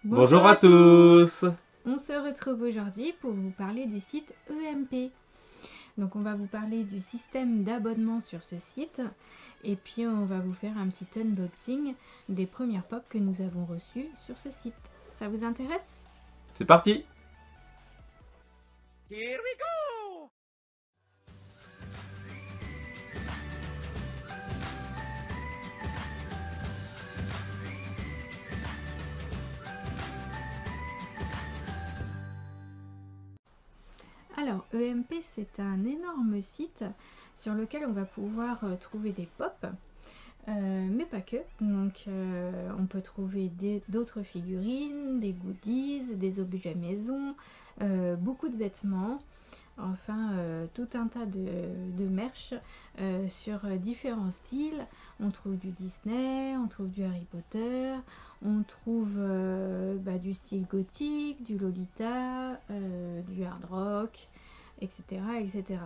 Bonjour à tous. On se retrouve aujourd'hui pour vous parler du site EMP. Donc on va vous parler du système d'abonnement sur ce site et puis on va vous faire un petit unboxing des premières pop que nous avons reçues sur ce site. Ça vous intéresse? C'est parti. Here we go! Alors EMP, c'est un énorme site sur lequel on va pouvoir trouver des pop. Mais pas que, donc on peut trouver d'autres figurines, des goodies, des objets maison, beaucoup de vêtements, enfin tout un tas de merch sur différents styles. On trouve du Disney, on trouve du Harry Potter, on trouve du style gothique, du Lolita, du hard rock, etc. etc.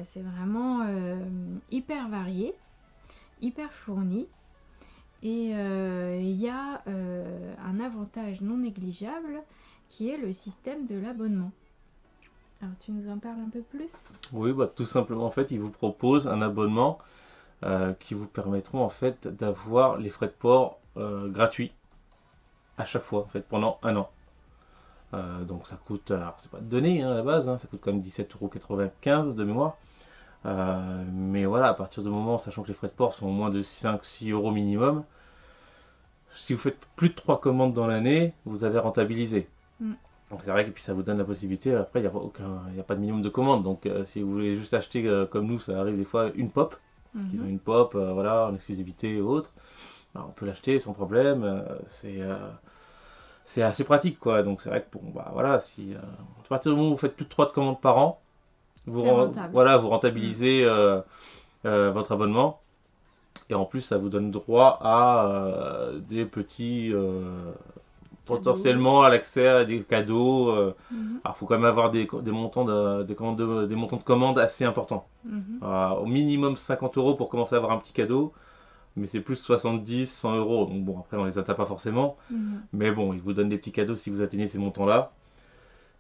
C'est vraiment hyper varié, hyper fourni, et il y a un avantage non négligeable qui est le système de l'abonnement. Alors tu nous en parles un peu plus? Oui, tout simplement en fait, ils vous proposent un abonnement qui vous permettront en fait d'avoir les frais de port gratuits à chaque fois en fait pendant un an. Donc ça coûte, alors c'est pas donné à la base, ça coûte quand même 17,95 € de mémoire. Mais voilà, à partir du moment, sachant que les frais de port sont moins de 5-6 € minimum, si vous faites plus de 3 commandes dans l'année, vous avez rentabilisé. Donc c'est vrai que puis ça vous donne la possibilité, après il n'y a pas de minimum de commandes, donc si vous voulez juste acheter comme nous, ça arrive des fois une pop, parce qu'ils ont une pop, voilà, en exclusivité ou autre, alors, on peut l'acheter sans problème, c'est assez pratique quoi, donc c'est vrai que bon, voilà, si à partir du moment où vous faites plus de 3 commandes par an, voilà, vous rentabilisez votre abonnement, et en plus ça vous donne droit à des petits potentiellement à l'accès à des cadeaux. Alors, il faut quand même avoir des montants des montants de commandes assez importants. Au minimum 50 € pour commencer à avoir un petit cadeau, mais c'est plus 70-100 €. Donc bon, après on les atteint pas forcément, mais bon, ils vous donnent des petits cadeaux si vous atteignez ces montants-là.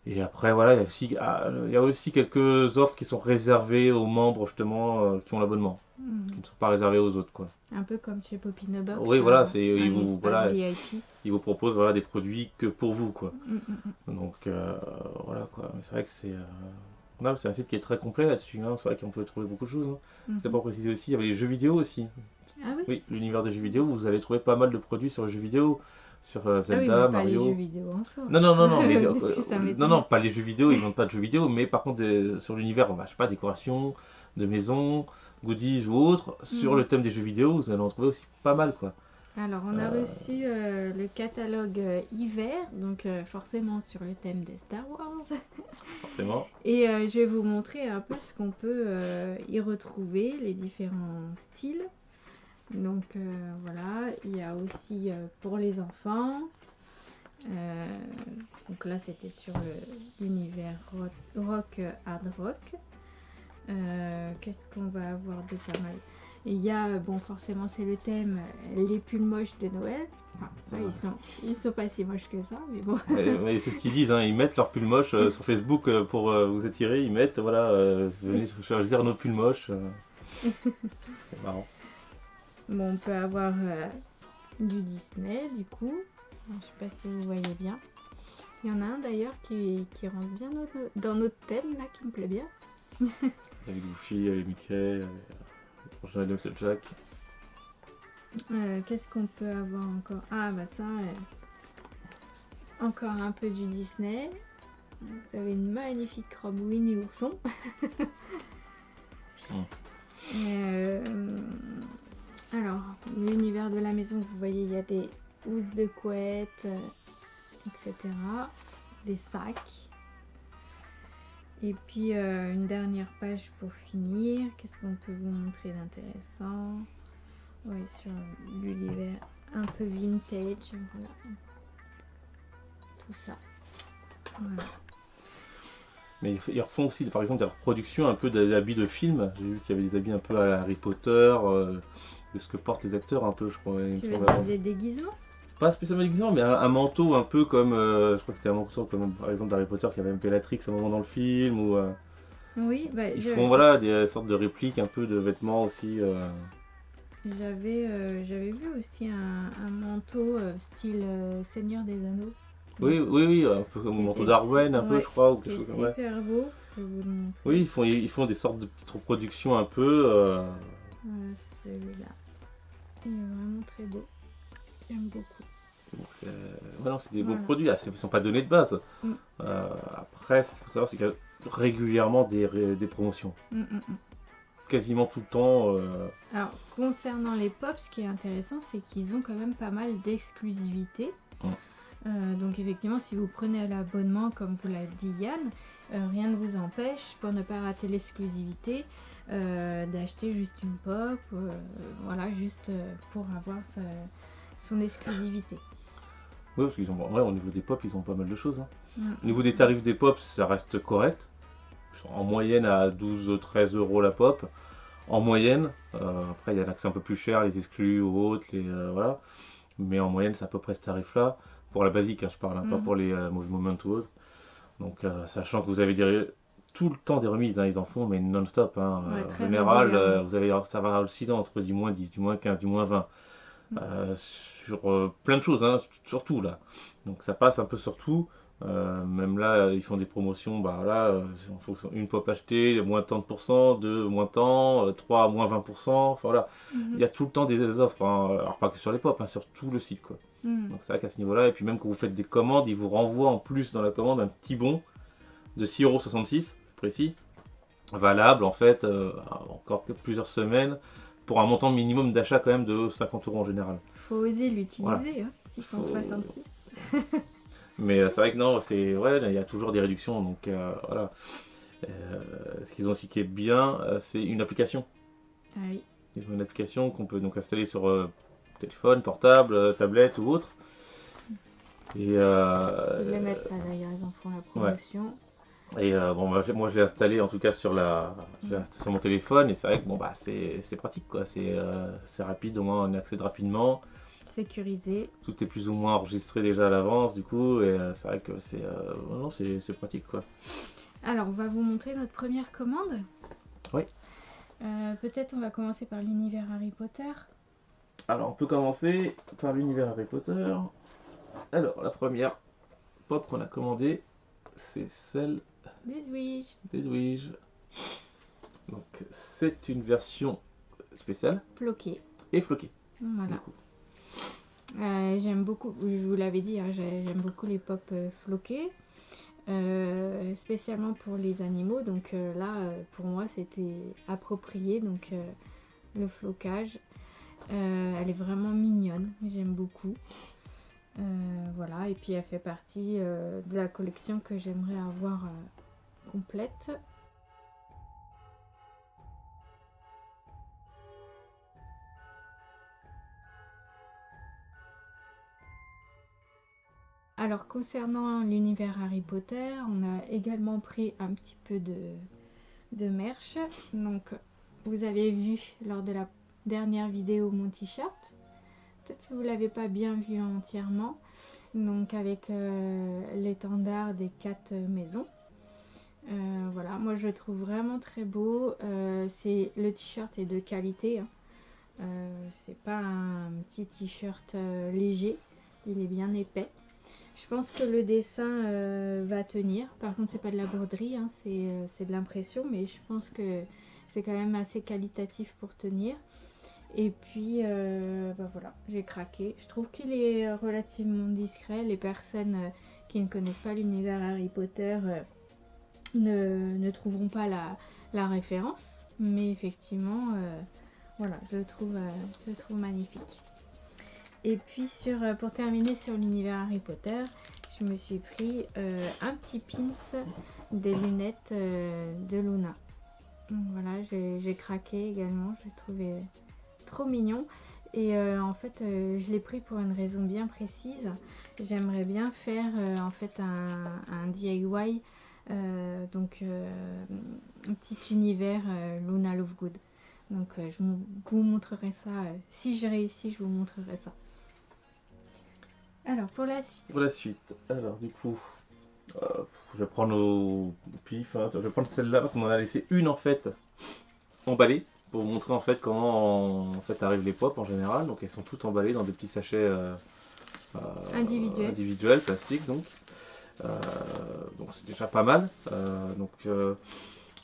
Et après, voilà, il y a aussi quelques offres qui sont réservées aux membres justement qui ont l'abonnement, qui ne sont pas réservées aux autres, quoi. Un peu comme chez Popinobox. Oui, voilà, VIP. ils vous proposent voilà, des produits que pour vous, quoi. Donc voilà, quoi. Mais c'est vrai que c'est un site qui est très complet là-dessus, c'est vrai qu'on peut trouver beaucoup de choses. Je pas précisé aussi, il y avait les jeux vidéo aussi. Ah oui? Oui, l'univers des jeux vidéo, vous allez trouver pas mal de produits sur les jeux vidéo, sur Zelda, Ah oui, mais pas Mario. les jeux vidéo en soi. Non, mais, Ça non, pas les jeux vidéo, ils vendent pas de jeux vidéo, mais par contre, sur l'univers, je sais pas, décoration, de maison, goodies ou autres, sur le thème des jeux vidéo, vous allez en trouver aussi pas mal, quoi. Alors, on a reçu le catalogue hiver, donc forcément sur le thème de Star Wars. Forcément. Et je vais vous montrer un peu ce qu'on peut y retrouver, les différents styles. Donc voilà, il y a aussi pour les enfants. Donc là, c'était sur l'univers rock, hard rock. Qu'est-ce qu'on va avoir de pas mal? Il y a, bon, forcément, c'est le thème, les pulls moches de Noël. Enfin, ça, ils sont pas si moches que ça, mais bon. Mais c'est ce qu'ils disent, ils mettent leurs pulls moches sur Facebook pour vous attirer, ils mettent, voilà, venez choisir nos pulls moches. C'est marrant. Bon, on peut avoir du Disney, du coup. Je sais pas si vous voyez bien. Il y en a un d'ailleurs qui rentre bien dans notre thème, là, qui me plaît bien. Avec Goofy, avec Mickey, les prochains de Monsieur Jack. Qu'est-ce qu'on peut avoir encore? Ah bah ça, encore un peu du Disney. Vous avez une magnifique robe Winnie l'ourson. Alors, l'univers de la maison, vous voyez, il y a des housses de couette, etc. Des sacs. Et puis une dernière page pour finir. Qu'est-ce qu'on peut vous montrer d'intéressant? Oui, sur l'univers un peu vintage, voilà. Tout ça. Voilà. Mais ils refont aussi, par exemple, des reproductions un peu d'habits de films. J'ai vu qu'il y avait des habits un peu à la Harry Potter, de ce que portent les acteurs un peu, je crois. Tu veux dire des déguisements? pas spécialement déguisement, mais un manteau un peu comme, je crois que c'était un manteau comme par exemple d'Harry Potter qui avait un Bellatrix à un moment dans le film, ou Oui, bah, ils font voilà des sortes de répliques un peu de vêtements aussi. j'avais vu aussi un manteau style Seigneur des Anneaux. Oui, Donc, oui, oui, un peu comme le qui manteau était, d'Arwen, un peu, je ouais, crois, ou qui quelque chose est comme ça. Ouais. super beau. Je vais vous le montrer. Oui, ils font des sortes de petites reproductions un peu. Voilà, celui-là. Il est vraiment très beau. J'aime beaucoup. Donc ouais, non, c'est des beaux Voilà. produits. Ah, ils sont pas donnés de base. Mm. Après, ce qu'il faut savoir, c'est qu'il y a régulièrement des promotions. Mm, mm, mm. Quasiment tout le temps. Alors, concernant les pop, ce qui est intéressant, c'est qu'ils ont quand même pas mal d'exclusivité. Donc effectivement, si vous prenez l'abonnement, comme vous l'a dit Yann, rien ne vous empêche, pour ne pas rater l'exclusivité, d'acheter juste une pop, voilà, juste pour avoir son exclusivité. Oui, parce qu'ils ont, ouais, au niveau des pop, ils ont pas mal de choses. Mm. Au niveau des tarifs des pop, ça reste correct. En moyenne à 12-13 euros la pop. En moyenne. Après, il y en a que c'est un peu plus cher, les exclus ou autres, voilà. Mais en moyenne, c'est à peu près ce tarif-là. Pour la basique, hein, je parle, hein, pas pour les Movie Moment ou autres. Donc, sachant que vous avez tout le temps des remises, hein, ils en font, mais non-stop. Hein. Ouais, En très général, régulièrement. ça va aussi entre du moins 10, du moins 15, du moins 20. Mm. Sur plein de choses, hein, surtout là. Donc ça passe un peu sur tout. Même là, ils font des promotions, bah là, en fonction une pop achetée, moins tant de pourcents, deux moins tant, 3 moins 20%. Enfin voilà, il y a tout le temps des offres, hein. Alors pas que sur les pop, hein, sur tout le site quoi. Donc c'est vrai qu'à ce niveau-là, et puis même quand vous faites des commandes, ils vous renvoient en plus dans la commande un petit bon de 6,66 €, précis, valable en fait encore que plusieurs semaines, pour un montant minimum d'achat quand même de 50 € en général. Faut oser l'utiliser, Voilà. hein, 666. Mais c'est vrai que non, ouais, il y a toujours des réductions, donc voilà. Ce qu'ils ont aussi qui est bien, c'est une application. Ah oui. Ils ont une application qu'on peut donc installer sur téléphone, portable, tablette ou autre. Et Ils les mettent là d'ailleurs, ils en font la promotion. Ouais. Et bon, moi je l'ai installé en tout cas sur mon téléphone, et c'est vrai que bon bah c'est pratique quoi, c'est rapide, au moins on accède rapidement. Sécurisé. Tout est plus ou moins enregistré déjà à l'avance du coup, et c'est vrai que non, c'est pratique quoi. Alors, on va vous montrer notre première commande. Oui. Peut-être on va commencer par l'univers Harry Potter. Alors, on peut commencer par l'univers Harry Potter. Alors, la première pop qu'on a commandée, c'est celle D'Edwige. d'Edwige. Donc, c'est une version spéciale Floqué. et floquée. Voilà. J'aime beaucoup, je vous l'avais dit, hein, j'aime beaucoup les pop floqués. Spécialement pour les animaux, donc là pour moi c'était approprié, donc le flocage, elle est vraiment mignonne, j'aime beaucoup, voilà, et puis elle fait partie de la collection que j'aimerais avoir complète. Alors concernant l'univers Harry Potter, on a également pris un petit peu de merch. Donc vous avez vu lors de la dernière vidéo mon t-shirt. Peut-être que vous l'avez pas bien vu entièrement. Donc avec l'étendard des 4 maisons. Voilà, moi je le trouve vraiment très beau. Le t-shirt est de qualité. Hein. C'est pas un petit t-shirt léger. Il est bien épais. Je pense que le dessin va tenir. Par contre, c'est pas de la broderie, hein, c'est de l'impression, mais je pense que c'est quand même assez qualitatif pour tenir. Et puis, bah voilà, j'ai craqué. Je trouve qu'il est relativement discret. Les personnes qui ne connaissent pas l'univers Harry Potter ne trouveront pas la référence. Mais effectivement, voilà, je le trouve magnifique. Et puis pour terminer sur l'univers Harry Potter, je me suis pris un petit pins des lunettes de Luna. Donc voilà, j'ai craqué également, je l'ai trouvé trop mignon. Et en fait, je l'ai pris pour une raison bien précise. J'aimerais bien faire en fait un DIY, donc un petit univers Luna Lovegood. Donc je vous montrerai ça, si j'ai réussi, je vous montrerai ça. Alors, pour la suite. Pour la suite, alors du coup, euh, je vais prendre au pif, hein. Je vais prendre celle-là parce qu'on en a laissé une en fait emballée pour vous montrer en fait comment en fait arrivent les pop en général. Donc elles sont toutes emballées dans des petits sachets Individuel. individuels, plastique donc. Euh, donc c'est déjà pas mal.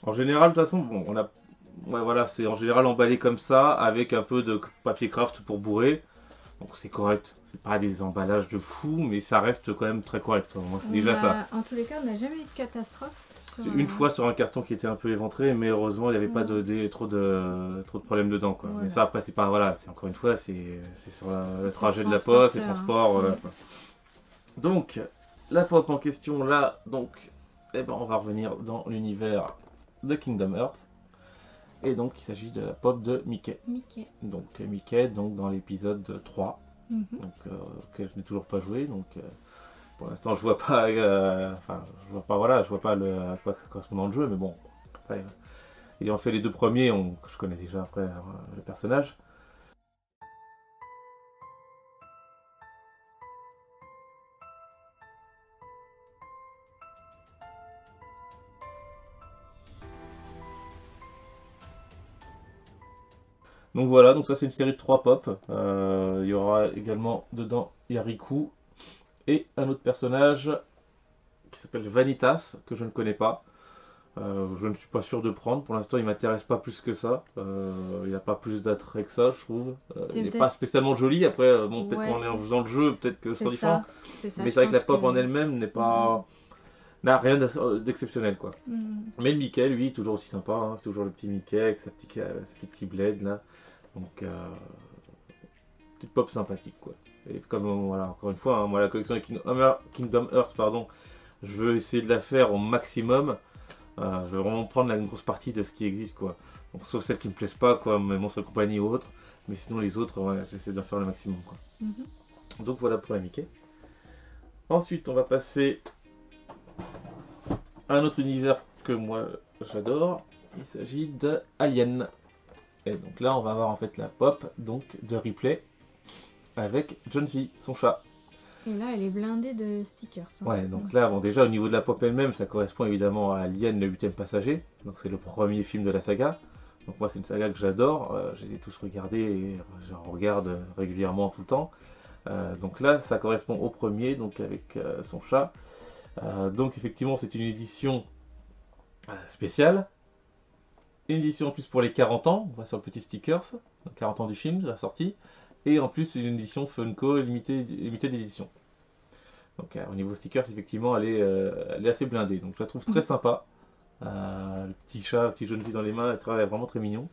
En général, de toute façon, bon, ouais, voilà, c'est en général emballé comme ça avec un peu de papier craft pour bourrer. Donc c'est correct. C'est pas des emballages de fou, mais ça reste quand même très correct. Moi, c'est déjà ça. En tous les cas, on n'a jamais eu de catastrophe. C'est une fois sur un carton qui était un peu éventré, mais heureusement il n'y avait pas trop de problèmes dedans, quoi. Voilà. Mais ça après c'est pas, voilà, c'est encore une fois c'est sur le trajet de la transporteur, poste, les transports, voilà, quoi. Donc la pop en question là, donc eh ben, on va revenir dans l'univers de Kingdom Hearts. Et donc il s'agit de la pop de Mickey. Donc Mickey donc dans l'épisode 3. Mhm. Donc auquel je n'ai toujours pas joué, donc pour l'instant je vois pas enfin je vois pas, voilà, je vois pas à quoi ça correspond dans le jeu, mais bon après ayant fait les deux premiers, je connais déjà après le personnage. Donc voilà, donc ça c'est une série de 3 pop. Il y aura également dedans Yariku et un autre personnage qui s'appelle Vanitas, que je ne connais pas. Je ne suis pas sûr de prendre. Pour l'instant, il m'intéresse pas plus que ça. Il n'a pas plus d'attrait que ça, je trouve. Il n'est pas spécialement joli. Après, bon, peut-être Ouais. qu'en faisant le jeu, peut-être que ce sera différent. C'est ça, Mais c'est vrai que la pop en elle-même n'est pas, n'a rien d'exceptionnel, quoi. Mais le Mickey, lui, toujours aussi sympa. Hein. C'est toujours le petit Mickey avec sa petite blade là. Donc, petite pop sympathique, quoi. Et comme voilà, encore une fois, hein, moi la collection de Kingdom Hearts, pardon, je veux essayer de la faire au maximum. Je veux vraiment prendre la grosse partie de ce qui existe, quoi. Donc, sauf celles qui me plaisent pas, quoi, mes monstres et compagnie ou autres. Mais sinon, les autres, ouais, j'essaie d'en faire le maximum, quoi. Donc voilà pour la Mickey. Ensuite, on va passer à un autre univers que moi j'adore. Il s'agit de Alien. Et donc là, on va avoir en fait la pop donc de Ripley avec Jonesy, son chat. Et là, elle est blindée de stickers. Hein. Ouais, donc là, bon, déjà au niveau de la pop elle-même, ça correspond évidemment à Alien, le 8ème passager. Donc c'est le premier film de la saga. Donc moi, c'est une saga que j'adore. Je les ai tous regardés et j'en regarde régulièrement tout le temps. Donc là, ça correspond au premier, donc avec son chat. Donc effectivement, c'est une édition spéciale. Une édition en plus pour les 40 ans. On va sur le petit stickers. Donc 40 ans du film, de la sortie. Et en plus, une édition Funko limitée d'édition. Donc au niveau stickers, effectivement, elle est assez blindée. Donc je la trouve très sympa. Le petit chat, le petit jaune dans les mains, elle est vraiment très mignon.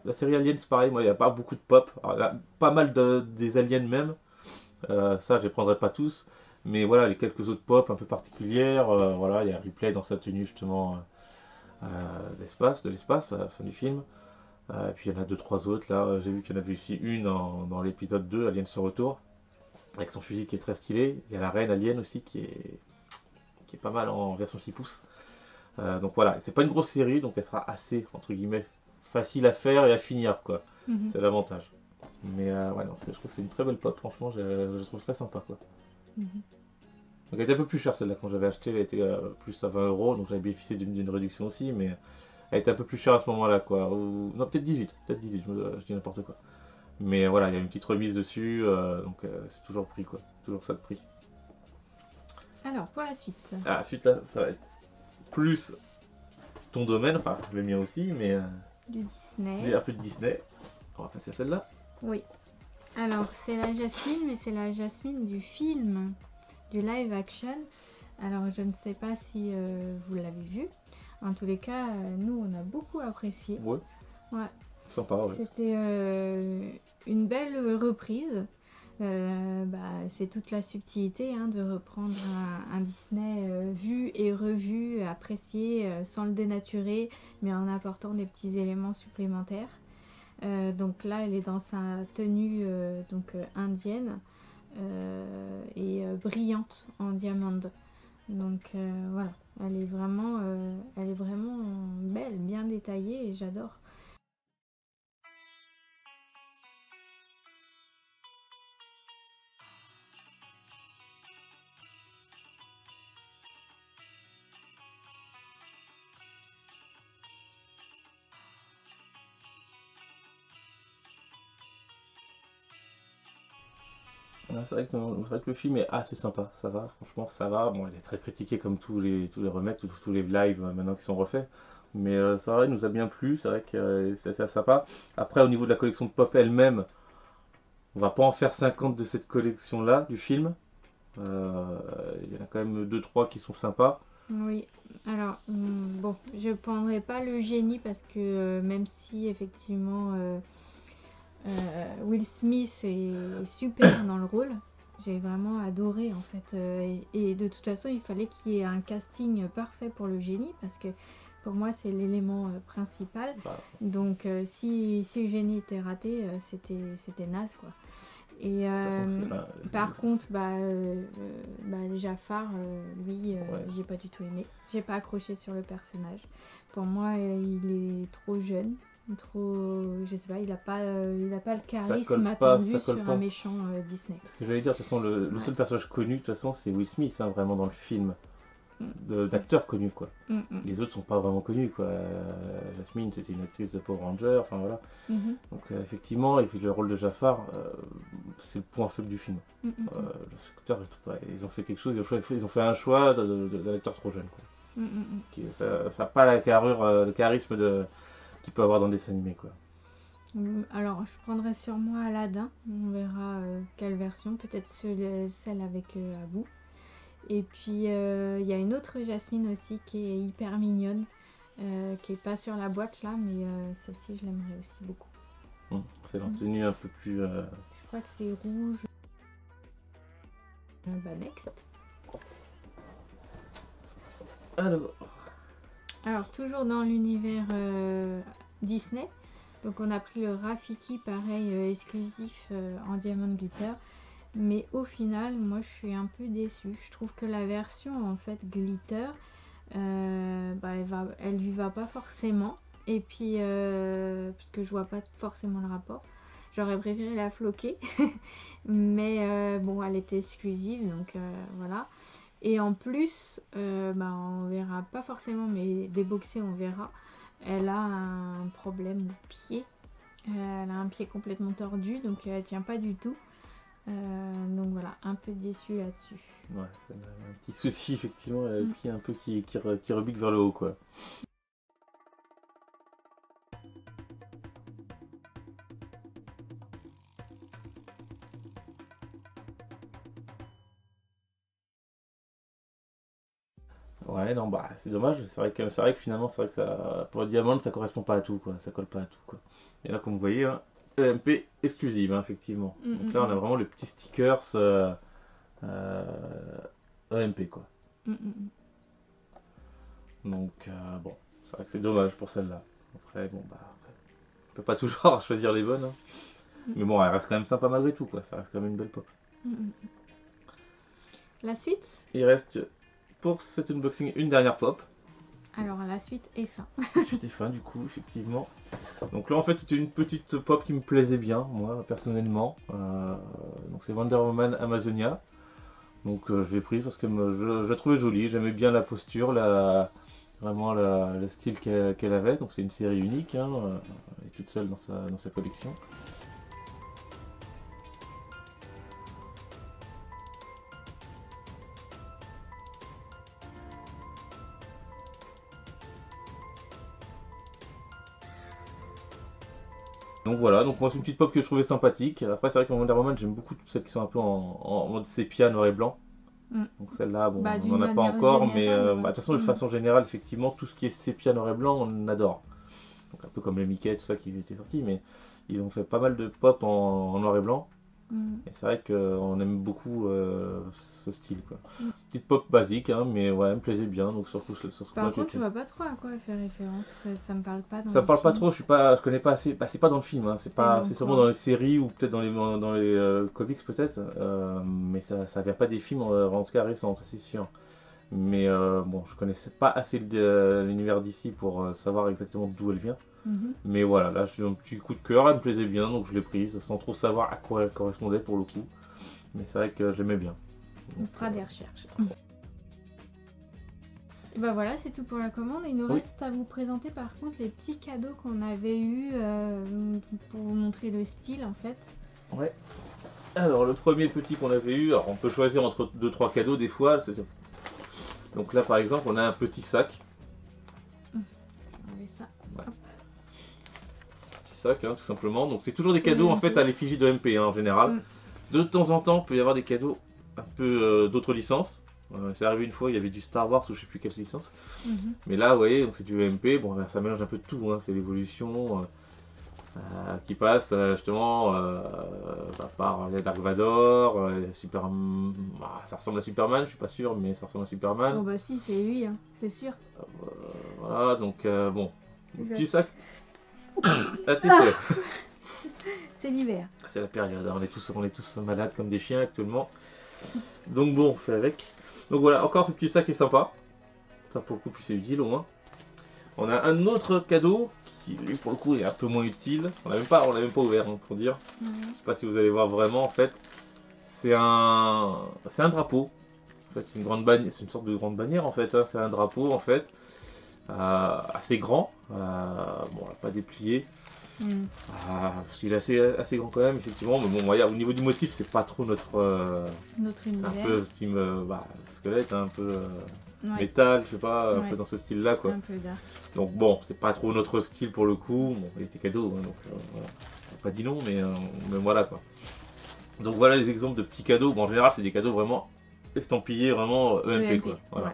La série Aliens, c'est pareil, moi, il n'y a pas beaucoup de pop. Alors, là, pas mal des aliens même. Ça, je les prendrai pas tous. Mais voilà, les quelques autres pop un peu particulières. Voilà, il y a Ripley dans sa tenue justement de l'espace, à la fin du film. Et puis il y en a deux, trois autres là. J'ai vu qu'il y en avait aussi une dans l'épisode 2, Alien se retour, avec son fusil qui est très stylé. Il y a la reine Alien aussi qui est pas mal en version 6 pouces. Donc voilà, c'est pas une grosse série, donc elle sera assez, entre guillemets, facile à faire et à finir, quoi. C'est l'avantage. Mais ouais, non, je trouve que c'est une très belle pop, franchement, je trouve très sympa, quoi. Donc elle était un peu plus chère celle-là quand j'avais acheté, elle était plus à 20 euros, donc j'avais bénéficié d'une réduction aussi, mais elle était un peu plus chère à ce moment-là, quoi. Non, peut-être 18, je dis n'importe quoi. Mais voilà, il y a une petite remise dessus, donc c'est toujours le prix, quoi. Toujours ça de prix. Alors, pour la suite. Ah, la suite là, ça va être plus ton domaine, enfin le mien aussi, mais Du Disney. un peu de Disney. On va passer à celle-là. Oui. Alors, c'est la Jasmine, mais c'est la Jasmine du film, du live action. Alors, je ne sais pas si vous l'avez vu. En tous les cas, nous, on a beaucoup apprécié. Ouais. Ouais. Sympa, ouais. C'était une belle reprise. C'est toute la subtilité hein, de reprendre un Disney vu et revu, apprécié, sans le dénaturer, mais en apportant des petits éléments supplémentaires. Donc là, elle est dans sa tenue indienne et brillante en diamande. Donc voilà, elle est vraiment belle, bien détaillée et j'adore. C'est vrai que le film est assez sympa, ça va, franchement ça va. Bon, il est très critiqué comme tous les remakes, tous les lives maintenant qui sont refaits. Mais ça va, il nous a bien plu, c'est vrai que c'est assez sympa. Après, au niveau de la collection de pop elle-même, on va pas en faire 50 de cette collection-là, du film. Il y en a quand même deux trois qui sont sympas. Oui, alors bon, je prendrai pas le génie parce que même si effectivement Will Smith est super dans le rôle, j'ai vraiment adoré en fait. Et de toute façon, il fallait qu'il y ait un casting parfait pour le génie parce que pour moi, c'est l'élément principal. Bah, Donc, si le génie était raté, c'était naze quoi. Et de toute façon, par contre, Jafar, lui, ouais. j'ai pas du tout aimé. J'ai pas accroché sur le personnage. Pour moi, il est trop jeune, trop, je sais pas, il a pas le charisme attendu Ça colle sur un pas. méchant Disney. Ce que j'allais dire, de toute façon, le Ouais. seul personnage connu, de toute façon, c'est Will Smith, hein, vraiment dans le film, Mm, d'acteur connu, quoi. mm, mm, Les autres sont pas vraiment connus, quoi. Jasmine, c'était une actrice de Power Ranger, enfin voilà. mhm, Donc effectivement, et puis le rôle de Jafar, c'est le point faible du film. mm, mm, mm, L'acteur ils ont fait quelque chose, ils ont fait un choix d'un acteur trop jeune, quoi. mm, mm, mm. Ça n'a pas la carrure, le charisme qu'il peut avoir dans des dessins animés, quoi. Alors, je prendrai sur moi Aladdin. On verra quelle version. Peut-être celle avec Abou. Et puis il y a une autre Jasmine aussi qui est hyper mignonne, qui est pas sur la boîte là, mais celle-ci je l'aimerais aussi beaucoup. C'est leur tenue un peu plus. Je crois que c'est rouge. Next. Alors toujours dans l'univers Disney. Donc on a pris le Rafiki pareil exclusif en Diamond Glitter. Mais au final, moi je suis un peu déçue. Je trouve que la version en fait glitter, elle lui va pas forcément. Et puis, parce que je vois pas forcément le rapport. J'aurais préféré la floquer. Mais bon, elle était exclusive, donc voilà. Et en plus, on verra pas forcément, mais déboxée on verra. Elle a un problème au pied. Elle a un pied complètement tordu, donc elle tient pas du tout. Donc voilà, un peu déçu là-dessus. Ouais, c'est un petit souci, effectivement, et puis un peu qui rebique vers le haut, quoi. Ouais, non, bah, c'est dommage, c'est vrai que finalement, c'est vrai que ça, pour le diamant, ça correspond pas à tout, quoi, ça colle pas à tout, quoi. Et là, comme vous voyez, hein, EMP exclusive, hein, effectivement. Donc là, on a vraiment le petit stickers euh, EMP, quoi. Donc, bon, c'est vrai que c'est dommage pour celle-là. Après, bon, bah, on peut pas toujours choisir les bonnes, hein. Mais bon, elle reste quand même sympa malgré tout, quoi. Ça reste quand même une belle pop. La suite? Il reste pour cet unboxing une dernière pop. Alors la suite est fin. La suite est fin, du coup, effectivement. Donc là, en fait, c'était une petite pop qui me plaisait bien, moi, personnellement. Donc c'est Wonder Woman Amazonia. Donc je l'ai prise parce que je la trouvais jolie. J'aimais bien la posture, vraiment le style qu'elle avait. Donc c'est une série unique, hein. Elle est toute seule dans sa collection. Donc voilà, donc moi c'est une petite pop que je trouvais sympathique. Après c'est vrai qu'en Wonder Woman j'aime beaucoup toutes celles qui sont un peu en mode sépia, noir et blanc. Donc celle-là, bon, on D'une n'en a pas manière encore, mais générale, de ouais. toute façon de façon générale, effectivement, tout ce qui est sépia, noir et blanc, on adore. Donc un peu comme les Mickey, tout ça qui étaient sortis, mais ils ont fait pas mal de pop en noir et blanc. Et c'est vrai qu'on aime beaucoup ce style, quoi. Mm. Petite pop basique, hein, mais ouais, elle me plaisait bien, donc sur ce Par coup-là, contre, tu j'étais. vois pas trop à quoi elle fait référence. Ça me parle pas dans Ça me le parle pas film. trop, je connais pas assez. Bah, c'est pas dans le film, hein, C'est dans c'est quoi? sûrement dans les séries ou peut-être dans les comics peut-être, mais ça vient pas des films en tout cas récents, ça c'est sûr. Mais bon, je connaissais pas assez l'univers d'ici pour savoir exactement d'où elle vient. Mhm. Mais voilà, là j'ai eu un petit coup de cœur, elle me plaisait bien, donc je l'ai prise sans trop savoir à quoi elle correspondait pour le coup. Mais c'est vrai que je l'aimais bien. On Donc, fera des recherches. Et bah voilà, c'est tout pour la commande. Il nous Oui. reste à vous présenter par contre les petits cadeaux qu'on avait eu pour vous montrer le style en fait. Ouais. Alors le premier petit qu'on avait eu, alors on peut choisir entre 2-3 cadeaux des fois. Donc là par exemple on a un petit sac. On avait ça. Petit sac hein, tout simplement. Donc c'est toujours des cadeaux en MP. fait à l'effigie de MP hein, en général. Mm. De temps en temps il peut y avoir des cadeaux un peu d'autres licences. C'est arrivé une fois, il y avait du Star Wars ou je sais plus quelle licence. Mhm. Mais là vous voyez, donc c'est du MP, bon ça mélange un peu de tout, hein. C'est l'évolution. Qui passe justement par les Dark Vador, ça ressemble à Superman, je suis pas sûr, mais ça ressemble à Superman. Oh bah si, c'est lui, hein, c'est sûr. Voilà, donc bon, Ok. petit sac. Ah, tu sais, C'est l'hiver. c'est la période, hein. On est tous malades comme des chiens actuellement. Donc bon, on fait avec. Donc voilà, encore ce petit sac est sympa. Ça pour le coup, plus c'est utile au moins. On a un autre cadeau qui, lui, pour le coup, est un peu moins utile. On l'a même pas ouvert, hein, pour dire. Ouais. Je sais pas si vous allez voir vraiment, en fait. C'est un drapeau. En fait, c'est une sorte de grande bannière, en fait. Hein. C'est un drapeau, en fait, assez grand. Bon, on l'a pas déplié. Mm. Parce qu'il est assez grand quand même, effectivement. Mais bon, au niveau du motif, c'est pas trop notre. Notre C'est un univers. peu style squelette, hein, un peu Ouais. métal, je sais pas, un Ouais. peu dans ce style-là, quoi. Un peu dark. Donc bon, c'est pas trop notre style pour le coup. Bon, il était cadeau, hein, donc voilà. J'ai pas dit non, mais voilà quoi. Donc voilà les exemples de petits cadeaux. Bon, en général, c'est des cadeaux vraiment estampillés, vraiment EMP, quoi. Voilà. Ouais.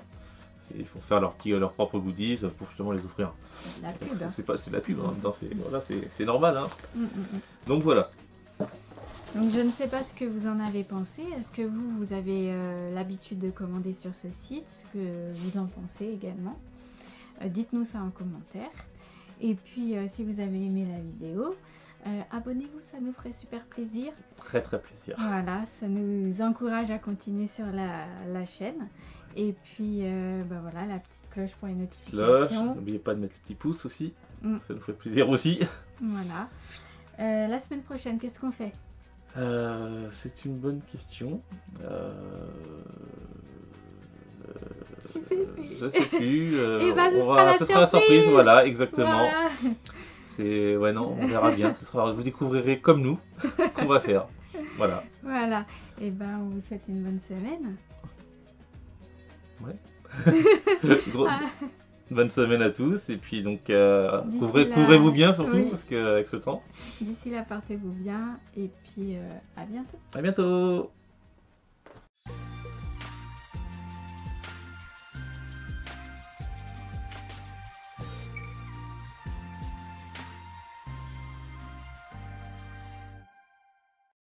Ils font faire leurs propres goodies pour justement les offrir. La Donc, pub. Hein. c'est de la pub, hein. C'est normal. Hein. Mm. Donc voilà. Donc je ne sais pas ce que vous en avez pensé. Est-ce que vous avez l'habitude de commander sur ce site? Ce que vous en pensez également. Dites-nous ça en commentaire. Et puis si vous avez aimé la vidéo, abonnez-vous, ça nous ferait super plaisir. Très très plaisir. Voilà, ça nous encourage à continuer sur la chaîne. Et puis voilà, la petite cloche pour les Cloche, notifications. n'oubliez pas de mettre le petit pouce aussi. Mm. Ça nous ferait plaisir aussi. Voilà. La semaine prochaine, qu'est-ce qu'on fait? C'est une bonne question. Je sais plus. Je sais plus. Eh ben, ce sera la surprise, voilà, exactement. Voilà. Ouais, non, on verra bien. Vous découvrirez comme nous ce qu'on va faire. Voilà. Voilà. Et ben, on vous souhaite une bonne semaine. Ah. Bonne semaine à tous. Et puis donc, D'ici là- couvrez-vous bien surtout, Oui. parce qu'avec ce temps. D'ici là, portez-vous bien. Et puis, à bientôt. À bientôt.